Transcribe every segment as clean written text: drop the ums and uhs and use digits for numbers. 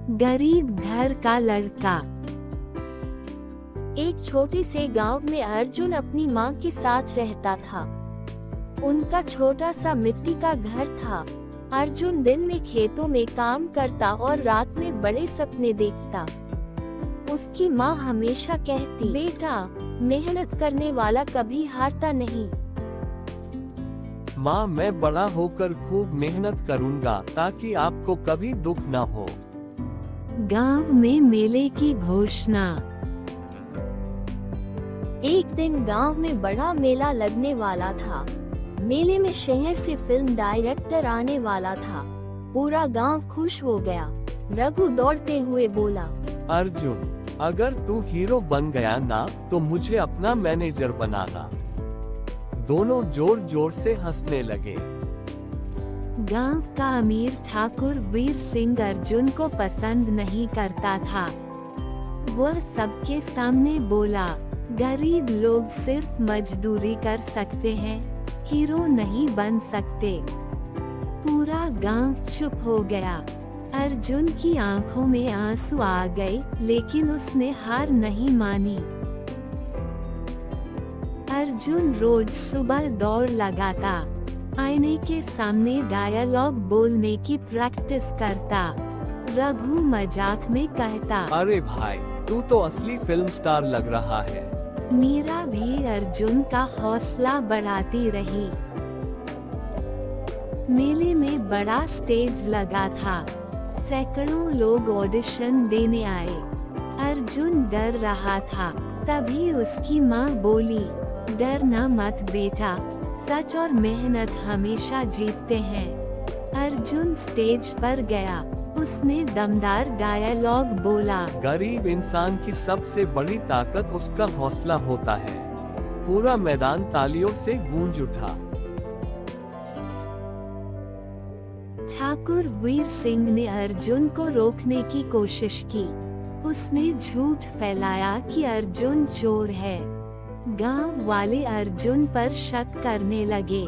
गरीब घर का लड़का। एक छोटे से गांव में अर्जुन अपनी मां के साथ रहता था। उनका छोटा सा मिट्टी का घर था। अर्जुन दिन में खेतों में काम करता और रात में बड़े सपने देखता। उसकी मां हमेशा कहती, बेटा, मेहनत करने वाला कभी हारता नहीं। माँ, मैं बड़ा होकर खूब मेहनत करूँगा ताकि आपको कभी दुख न हो। गांव में मेले की घोषणा। एक दिन गांव में बड़ा मेला लगने वाला था। मेले में शहर से फिल्म डायरेक्टर आने वाला था। पूरा गांव खुश हो गया। रघु दौड़ते हुए बोला, अर्जुन, अगर तू हीरो बन गया ना तो मुझे अपना मैनेजर बनाना। दोनों जोर जोर से हंसने लगे। गांव का अमीर ठाकुर वीर सिंह अर्जुन को पसंद नहीं करता था। वह सबके सामने बोला, गरीब लोग सिर्फ मजदूरी कर सकते हैं, हीरो नहीं बन सकते। पूरा गांव चुप हो गया। अर्जुन की आंखों में आंसू आ गए, लेकिन उसने हार नहीं मानी। अर्जुन रोज सुबह दौड़ लगाता, आईने के सामने डायलॉग बोलने की प्रैक्टिस करता। रघु मजाक में कहता, अरे भाई, तू तो असली फिल्म स्टार लग रहा है। मीरा भी अर्जुन का हौसला बढ़ाती रही। मेले में बड़ा स्टेज लगा था। सैकड़ों लोग ऑडिशन देने आए। अर्जुन डर रहा था। तभी उसकी माँ बोली, डरना मत बेटा, सच और मेहनत हमेशा जीतते हैं। अर्जुन स्टेज पर गया। उसने दमदार डायलॉग बोला, गरीब इंसान की सबसे बड़ी ताकत उसका हौसला होता है। पूरा मैदान तालियों से गूंज उठा। ठाकुर वीर सिंह ने अर्जुन को रोकने की कोशिश की। उसने झूठ फैलाया कि अर्जुन चोर है। गांव वाले अर्जुन पर शक करने लगे।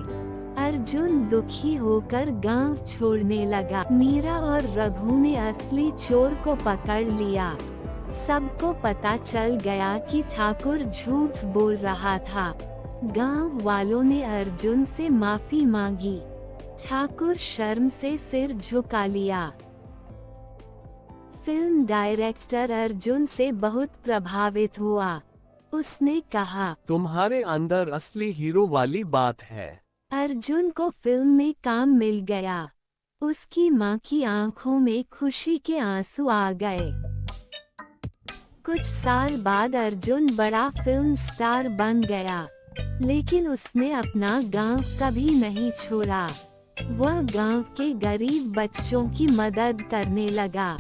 अर्जुन दुखी होकर गांव छोड़ने लगा। मीरा और रघु ने असली चोर को पकड़ लिया। सबको पता चल गया कि ठाकुर झूठ बोल रहा था। गांव वालों ने अर्जुन से माफी मांगी। ठाकुर शर्म से सिर झुका लिया। फिल्म डायरेक्टर अर्जुन से बहुत प्रभावित हुआ। उसने कहा, तुम्हारे अंदर असली हीरो वाली बात है। अर्जुन को फिल्म में काम मिल गया। उसकी मां की आंखों में खुशी के आंसू आ गए। कुछ साल बाद अर्जुन बड़ा फिल्म स्टार बन गया, लेकिन उसने अपना गांव कभी नहीं छोड़ा। वह गांव के गरीब बच्चों की मदद करने लगा।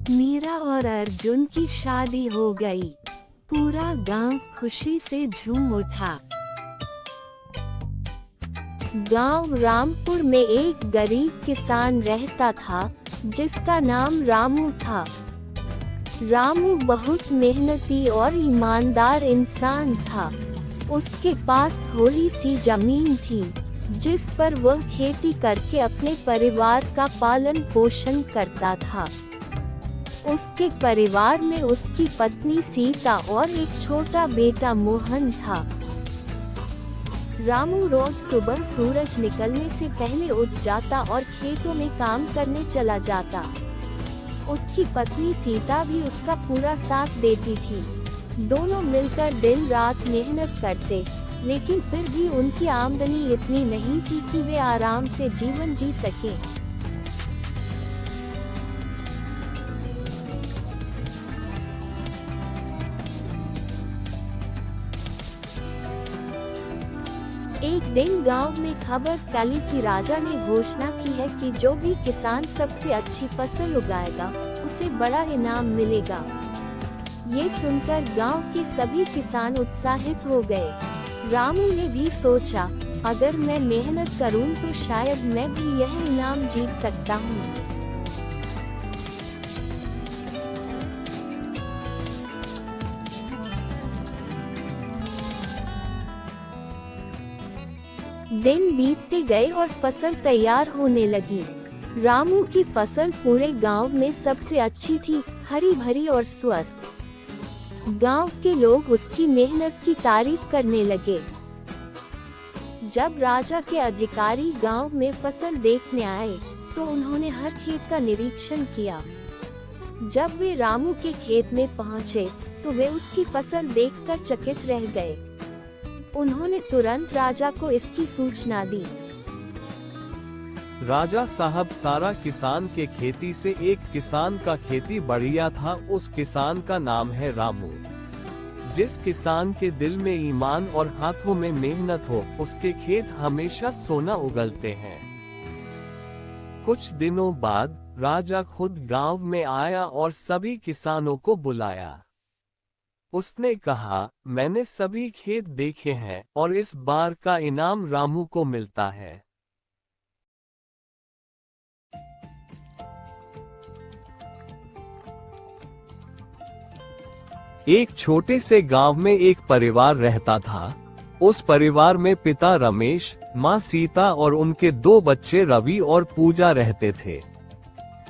मीरा और अर्जुन की शादी हो गई। पूरा गांव खुशी से झूम उठा। गांव रामपुर में एक गरीब किसान रहता था, जिसका नाम रामू था। रामू बहुत मेहनती और ईमानदार इंसान था। उसके पास थोड़ी सी जमीन थी, जिस पर वह खेती करके अपने परिवार का पालन पोषण करता था। उसके परिवार में उसकी पत्नी सीता और एक छोटा बेटा मोहन था। रामू रोज सुबह सूरज निकलने से पहले उठ जाता और खेतों में काम करने चला जाता। उसकी पत्नी सीता भी उसका पूरा साथ देती थी। दोनों मिलकर दिन रात मेहनत करते, लेकिन फिर भी उनकी आमदनी इतनी नहीं थी कि वे आराम से जीवन जी सके। एक दिन गांव में खबर फैली कि राजा ने घोषणा की है कि जो भी किसान सबसे अच्छी फसल उगाएगा, उसे बड़ा इनाम मिलेगा। ये सुनकर गांव के सभी किसान उत्साहित हो गए। रामू ने भी सोचा, अगर मैं मेहनत करूं तो शायद मैं भी यह इनाम जीत सकता हूं। दिन बीतते गए और फसल तैयार होने लगी। रामू की फसल पूरे गांव में सबसे अच्छी थी, हरी भरी और स्वस्थ। गांव के लोग उसकी मेहनत की तारीफ करने लगे। जब राजा के अधिकारी गांव में फसल देखने आए, तो उन्होंने हर खेत का निरीक्षण किया। जब वे रामू के खेत में पहुंचे, तो वे उसकी फसल देखकर चकित रह गए। उन्होंने तुरंत राजा को इसकी सूचना दी। राजा साहब, सारा किसान के खेती से एक किसान का खेती बढ़िया था। उस किसान का नाम है रामू। जिस किसान के दिल में ईमान और हाथों में मेहनत हो, उसके खेत हमेशा सोना उगलते हैं। कुछ दिनों बाद राजा खुद गांव में आया और सभी किसानों को बुलाया। उसने कहा, मैंने सभी खेत देखे हैं और इस बार का इनाम रामू को मिलता है। एक छोटे से गांव में एक परिवार रहता था। उस परिवार में पिता रमेश, माँ सीता और उनके 2 बच्चे रवि और पूजा रहते थे।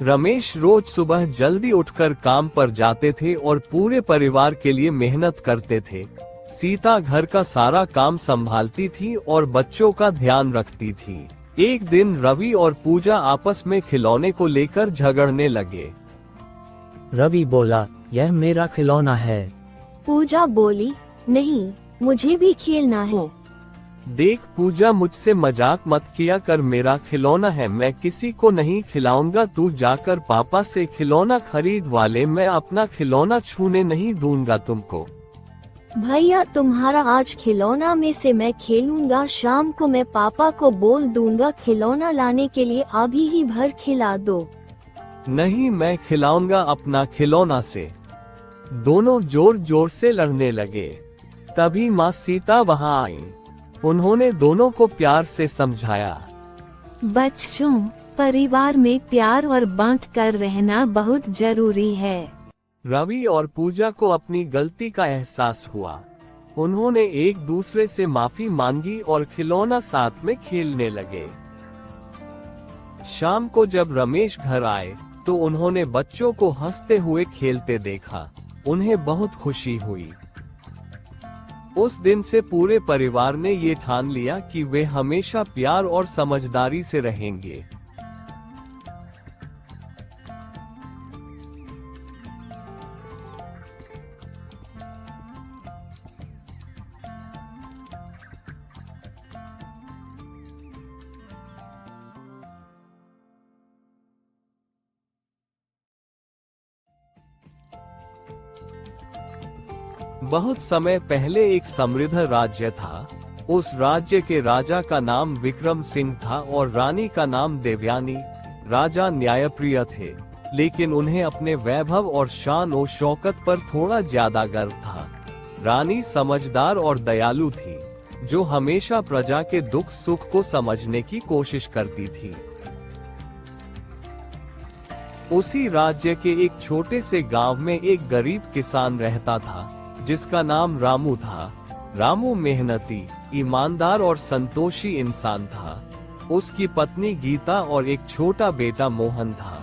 रमेश रोज सुबह जल्दी उठकर काम पर जाते थे और पूरे परिवार के लिए मेहनत करते थे। सीता घर का सारा काम संभालती थी और बच्चों का ध्यान रखती थी। एक दिन रवि और पूजा आपस में खिलौने को लेकर झगड़ने लगे। रवि बोला, यह मेरा खिलौना है। पूजा बोली, नहीं, मुझे भी खेलना है। देख पूजा, मुझसे मजाक मत किया कर, मेरा खिलौना है, मैं किसी को नहीं खिलाऊंगा। तू जाकर पापा से खिलौना खरीदवा ले, मैं अपना खिलौना छूने नहीं दूंगा तुमको। भैया, तुम्हारा आज खिलौना में से मैं खेलूंगा। शाम को मैं पापा को बोल दूंगा खिलौना लाने के लिए, अभी ही भर खिला दो। नहीं, मैं खिलाऊंगा अपना खिलौना से। दोनों जोर जोर से लड़ने लगे। तभी माँ सीता वहां आई। उन्होंने दोनों को प्यार से समझाया। बच्चों, परिवार में प्यार और बांट कर रहना बहुत जरूरी है। रवि और पूजा को अपनी गलती का एहसास हुआ। उन्होंने एक दूसरे से माफी मांगी और खिलौना साथ में खेलने लगे। शाम को जब रमेश घर आए, तो उन्होंने बच्चों को हंसते हुए खेलते देखा। उन्हें बहुत खुशी हुई। उस दिन से पूरे परिवार ने ये ठान लिया कि वे हमेशा प्यार और समझदारी से रहेंगे। बहुत समय पहले एक समृद्ध राज्य था। उस राज्य के राजा का नाम विक्रम सिंह था और रानी का नाम देवयानी। राजा न्यायप्रिय थे, लेकिन उन्हें अपने वैभव और शान और शौकत पर थोड़ा ज्यादा गर्व था। रानी समझदार और दयालु थी, जो हमेशा प्रजा के दुख सुख को समझने की कोशिश करती थी। उसी राज्य के एक छोटे से गांव में एक गरीब किसान रहता था, जिसका नाम रामू था। रामू मेहनती, ईमानदार और संतोषी इंसान था। उसकी पत्नी गीता और एक छोटा बेटा मोहन था।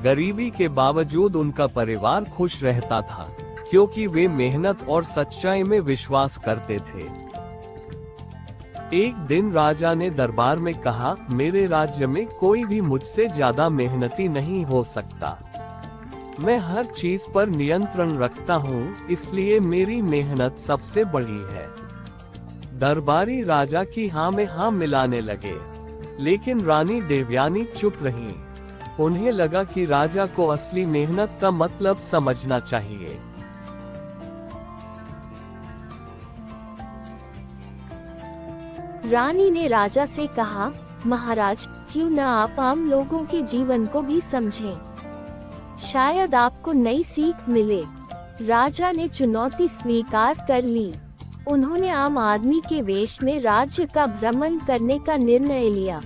गरीबी के बावजूद उनका परिवार खुश रहता था, क्योंकि वे मेहनत और सच्चाई में विश्वास करते थे। एक दिन राजा ने दरबार में कहा, मेरे राज्य में कोई भी मुझसे ज्यादा मेहनती नहीं हो सकता। मैं हर चीज पर नियंत्रण रखता हूँ, इसलिए मेरी मेहनत सबसे बड़ी है। दरबारी राजा की हाँ में हाँ मिलाने लगे, लेकिन रानी देवयानी चुप रही। उन्हें लगा कि राजा को असली मेहनत का मतलब समझना चाहिए। रानी ने राजा से कहा, महाराज, क्यों न आप आम लोगों के जीवन को भी समझें? शायद आपको नई सीख मिले। राजा ने चुनौती स्वीकार कर ली। उन्होंने आम आदमी के वेश में राज्य का भ्रमण करने का निर्णय लिया।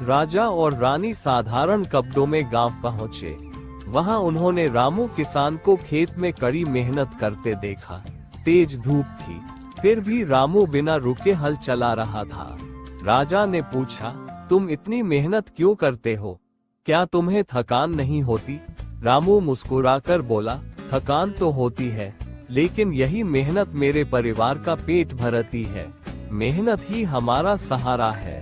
राजा और रानी साधारण कपड़ों में गांव पहुंचे। वहां उन्होंने रामू किसान को खेत में कड़ी मेहनत करते देखा। तेज धूप थी, फिर भी रामू बिना रुके हल चला रहा था। राजा ने पूछा, तुम इतनी मेहनत क्यों करते हो? क्या तुम्हें थकान नहीं होती? रामू मुस्कुराकर बोला, थकान तो होती है, लेकिन यही मेहनत मेरे परिवार का पेट भरती है। मेहनत ही हमारा सहारा है।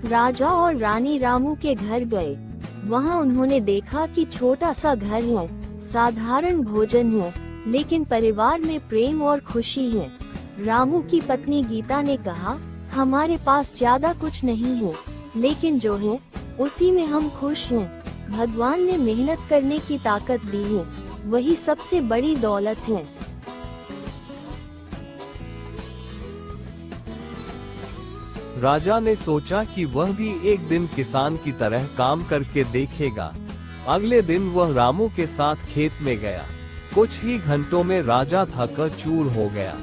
राजा और रानी रामू के घर गए। वहाँ उन्होंने देखा कि छोटा सा घर है, साधारण भोजन है, लेकिन परिवार में प्रेम और खुशी है। रामू की पत्नी गीता ने कहा, हमारे पास ज्यादा कुछ नहीं है, लेकिन जो है उसी में हम खुश हैं। भगवान ने मेहनत करने की ताकत दी है, वही सबसे बड़ी दौलत है। राजा ने सोचा कि वह भी एक दिन किसान की तरह काम करके देखेगा। अगले दिन वह रामू के साथ खेत में गया। कुछ ही घंटों में राजा थक चूर हो गया।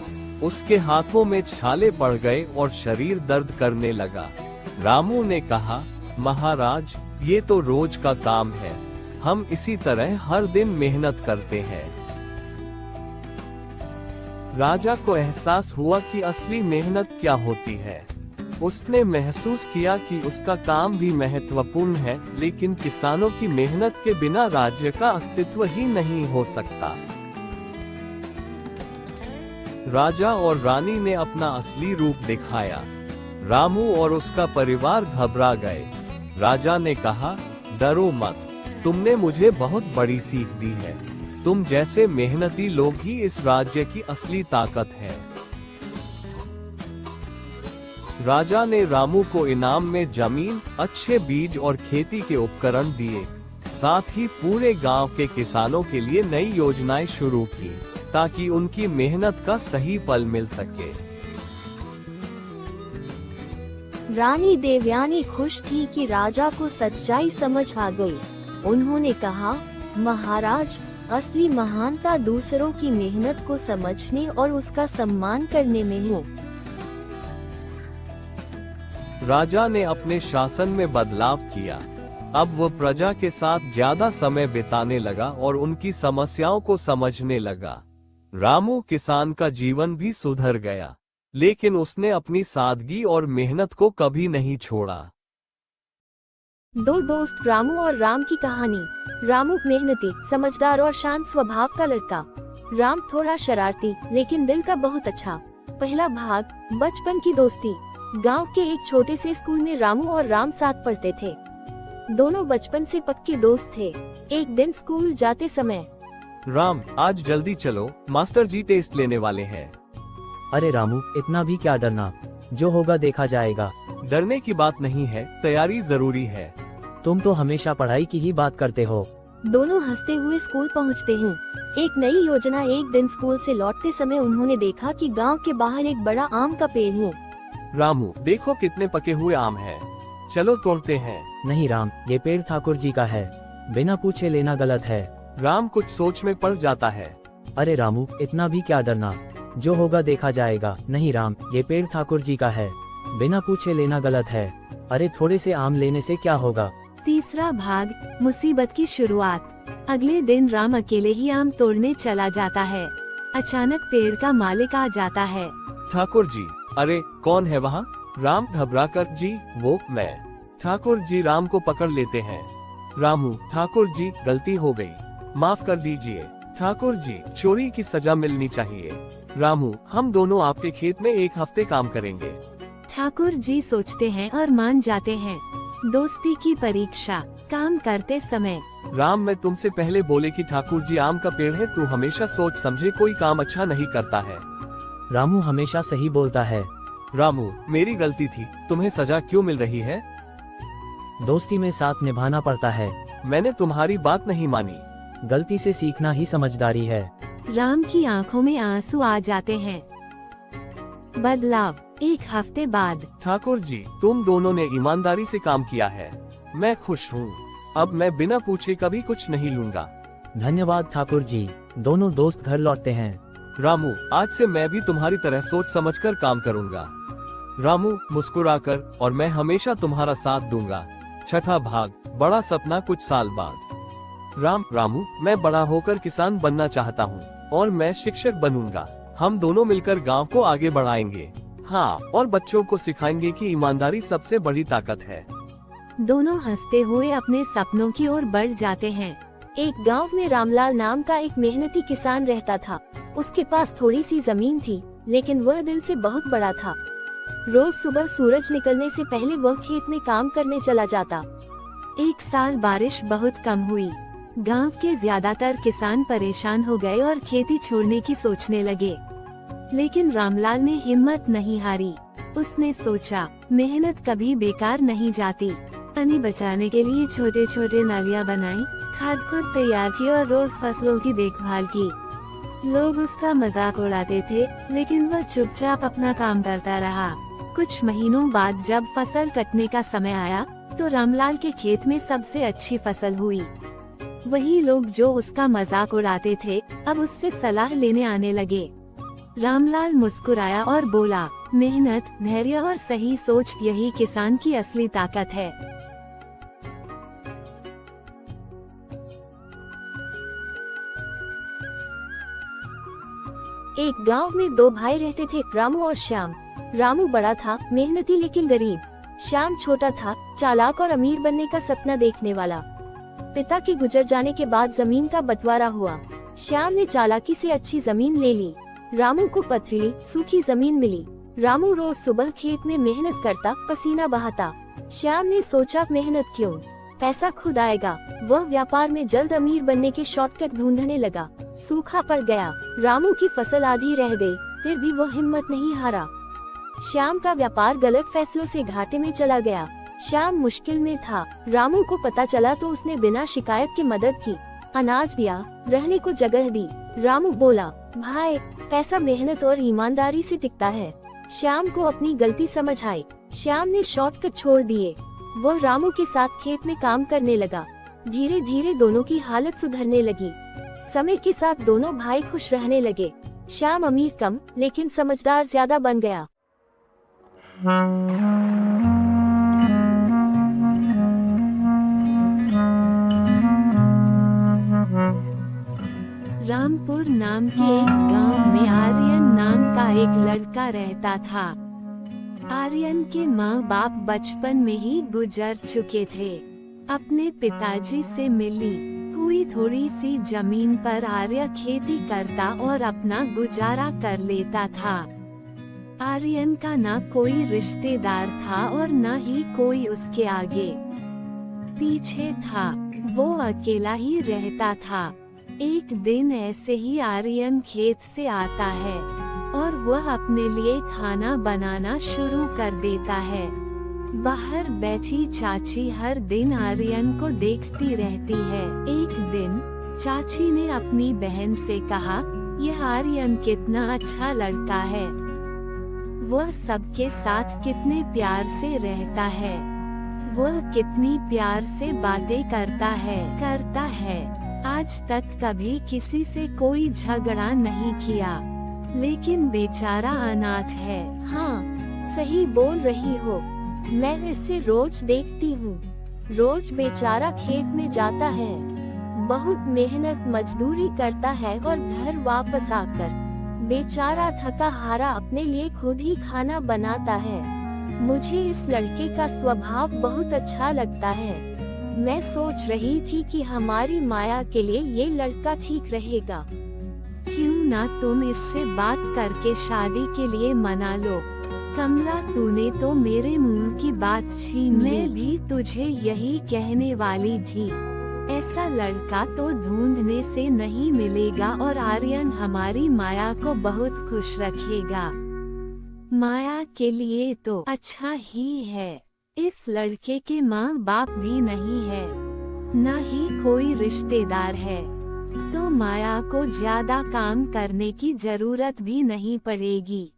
उसके हाथों में छाले पड़ गए और शरीर दर्द करने लगा। रामू ने कहा, महाराज, ये तो रोज का काम है, हम इसी तरह हर दिन मेहनत करते हैं। राजा को एहसास हुआ कि असली मेहनत क्या होती है। उसने महसूस किया कि उसका काम भी महत्वपूर्ण है, लेकिन किसानों की मेहनत के बिना राज्य का अस्तित्व ही नहीं हो सकता। राजा और रानी ने अपना असली रूप दिखाया। रामू और उसका परिवार घबरा गए। राजा ने कहा, डरो मत, तुमने मुझे बहुत बड़ी सीख दी है। तुम जैसे मेहनती लोग ही इस राज्य की असली ताकत है। राजा ने रामू को इनाम में जमीन, अच्छे बीज और खेती के उपकरण दिए। साथ ही पूरे गांव के किसानों के लिए नई योजनाएं शुरू की, ताकि उनकी मेहनत का सही फल मिल सके। रानी देवयानी खुश थी कि राजा को सच्चाई समझ आ गई। उन्होंने कहा, महाराज, असली महानता दूसरों की मेहनत को समझने और उसका सम्मान करने में है। राजा ने अपने शासन में बदलाव किया। अब वह प्रजा के साथ ज्यादा समय बिताने लगा और उनकी समस्याओं को समझने लगा। रामू किसान का जीवन भी सुधर गया, लेकिन उसने अपनी सादगी और मेहनत को कभी नहीं छोड़ा। दो दोस्त रामू और राम की कहानी। रामू मेहनती, समझदार और शांत स्वभाव का लड़का। राम थोड़ा शरारती, लेकिन दिल का बहुत अच्छा। पहला भाग, बचपन की दोस्ती। गांव के एक छोटे से स्कूल में रामू और राम साथ पढ़ते थे। दोनों बचपन से पक्के दोस्त थे। एक दिन स्कूल जाते समय, राम, आज जल्दी चलो, मास्टर जी टेस्ट लेने वाले हैं। अरे रामू, इतना भी क्या डरना, जो होगा देखा जाएगा। डरने की बात नहीं है, तैयारी जरूरी है। तुम तो हमेशा पढ़ाई की ही बात करते हो। दोनों हंसते हुए स्कूल पहुंचते हैं। एक नई योजना। एक दिन स्कूल से लौटते समय उन्होंने देखा कि गांव के बाहर एक बड़ा आम का पेड़ है। रामू, देखो कितने पके हुए आम हैं। चलो तोड़ते हैं। नहीं राम, ये पेड़ ठाकुर जी का है, बिना पूछे लेना गलत है। राम कुछ सोच में पड़ जाता है। अरे रामू, इतना भी क्या डरना, जो होगा देखा जाएगा। नहीं राम, ये पेड़ ठाकुर जी का है, बिना पूछे लेना गलत है। अरे थोड़े से आम लेने से क्या होगा। तीसरा भाग, मुसीबत की शुरुआत। अगले दिन राम अकेले ही आम तोड़ने चला जाता है। अचानक पेड़ का मालिक आ जाता है। ठाकुर जी, अरे कौन है वहाँ? राम घबराकर, जी वो मैं। ठाकुर जी राम को पकड़ लेते हैं। रामू, ठाकुर जी गलती हो गई, माफ कर दीजिए। ठाकुर जी, चोरी की सजा मिलनी चाहिए। रामू, हम दोनों आपके खेत में एक हफ्ते काम करेंगे। ठाकुर जी सोचते हैं और मान जाते हैं। दोस्ती की परीक्षा। काम करते समय, राम, मैं तुमसे पहले बोले कि ठाकुर जी आम का पेड़ है, तू हमेशा सोच समझे कोई काम अच्छा नहीं करता है। रामू हमेशा सही बोलता है। रामू, मेरी गलती थी, तुम्हें सजा क्यों मिल रही है? दोस्ती में साथ निभाना पड़ता है। मैंने तुम्हारी बात नहीं मानी। गलती से सीखना ही समझदारी है। राम की आंखों में आंसू आ जाते हैं। बदलाव। एक हफ्ते बाद, ठाकुर जी, तुम दोनों ने ईमानदारी से काम किया है, मैं खुश हूँ। अब मैं बिना पूछे कभी कुछ नहीं लूंगा। धन्यवाद ठाकुर जी। दोनों दोस्त घर लौटते हैं। रामू, आज से मैं भी तुम्हारी तरह सोच समझकर काम करूंगा। रामू मुस्कुराकर, और मैं हमेशा तुम्हारा साथ दूंगा। छठा भाग, बड़ा सपना कुछ साल बाद। रामू, मैं बड़ा होकर किसान बनना चाहता हूँ और मैं शिक्षक बनूंगा। हम दोनों मिलकर गांव को आगे बढ़ाएंगे। हाँ, और बच्चों को सिखाएंगे कि ईमानदारी सबसे बड़ी ताकत है। दोनों हंसते हुए अपने सपनों की ओर बढ़ जाते हैं। एक गांव में रामलाल नाम का एक मेहनती किसान रहता था। उसके पास थोड़ी सी जमीन थी, लेकिन वह दिल से बहुत बड़ा था। रोज सुबह सूरज निकलने से पहले वह खेत में काम करने चला जाता। एक साल बारिश बहुत कम हुई। गांव के ज्यादातर किसान परेशान हो गए और खेती छोड़ने की सोचने लगे। लेकिन रामलाल ने हिम्मत नहीं हारी। उसने सोचा, मेहनत कभी बेकार नहीं जाती। पानी बचाने के लिए छोटे छोटे नालियां बनाई, खाद खुद तैयार की और रोज फसलों की देखभाल की। लोग उसका मजाक उड़ाते थे, लेकिन वह चुपचाप अपना काम करता रहा। कुछ महीनों बाद जब फसल कटने का समय आया, तो रामलाल के खेत में सबसे अच्छी फसल हुई। वही लोग जो उसका मजाक उड़ाते थे, अब उससे सलाह लेने आने लगे। रामलाल मुस्कुराया और बोला, मेहनत, धैर्य और सही सोच, यही किसान की असली ताकत है। एक गांव में दो भाई रहते थे, रामू और श्याम। रामू बड़ा था, मेहनती लेकिन गरीब। श्याम छोटा था, चालाक और अमीर बनने का सपना देखने वाला। पिता के गुजर जाने के बाद जमीन का बंटवारा हुआ। श्याम ने चालाकी से अच्छी जमीन ले ली। रामू को पथरीली, सूखी जमीन मिली। रामू रोज सुबह खेत में मेहनत करता, पसीना बहाता। श्याम ने सोचा, मेहनत क्यों, पैसा खुद आएगा। वह व्यापार में जल्द अमीर बनने के शॉर्टकट ढूंढने लगा। सूखा पड़ गया, रामू की फसल आधी रह गई, फिर भी वह हिम्मत नहीं हारा। श्याम का व्यापार गलत फैसलों से घाटे में चला गया। श्याम मुश्किल में था। रामू को पता चला तो उसने बिना शिकायत की मदद की, अनाज दिया, रहने को जगह दी। रामू बोला, भाई, पैसा मेहनत और ईमानदारी से टिकता है। श्याम को अपनी गलती समझ आई। श्याम ने शॉर्टकट छोड़ दिए। वह रामू के साथ खेत में काम करने लगा। धीरे धीरे दोनों की हालत सुधरने लगी। समय के साथ दोनों भाई खुश रहने लगे। श्याम अमीर कम, लेकिन समझदार ज्यादा बन गया। रामपुर नाम के एक गांव में आर्यन नाम का एक लड़का रहता था। आर्यन के माँ बाप बचपन में ही गुजर चुके थे। अपने पिताजी से मिली हुई थोड़ी सी जमीन पर आर्य खेती करता और अपना गुजारा कर लेता था। आर्यन का ना कोई रिश्तेदार था और न ही कोई उसके आगे पीछे था। वो अकेला ही रहता था। एक दिन ऐसे ही आर्यन खेत से आता है और वह अपने लिए खाना बनाना शुरू कर देता है। बाहर बैठी चाची हर दिन आर्यन को देखती रहती है। एक दिन चाची ने अपनी बहन से कहा, यह आर्यन कितना अच्छा लड़का है, वह सबके साथ कितने प्यार से रहता है, वह कितनी प्यार से बातें करता है। आज तक कभी किसी से कोई झगड़ा नहीं किया, लेकिन बेचारा अनाथ है। हाँ, सही बोल रही हो, मैं इसे रोज देखती हूँ। रोज बेचारा खेत में जाता है, बहुत मेहनत मजदूरी करता है और घर वापस आकर बेचारा थका हारा अपने लिए खुद ही खाना बनाता है। मुझे इस लड़के का स्वभाव बहुत अच्छा लगता है। मैं सोच रही थी कि हमारी माया के लिए ये लड़का ठीक रहेगा। क्यों ना तुम इससे बात करके शादी के लिए मना लो। कमला, तूने तो मेरे मुंह की बात छीन ली। मैं भी तुझे यही कहने वाली थी। ऐसा लड़का तो ढूंढने से नहीं मिलेगा और आर्यन हमारी माया को बहुत खुश रखेगा। माया के लिए तो अच्छा ही है। इस लड़के के माँ बाप भी नहीं है, न ही कोई रिश्तेदार है, तो माया को ज्यादा काम करने की जरूरत भी नहीं पड़ेगी।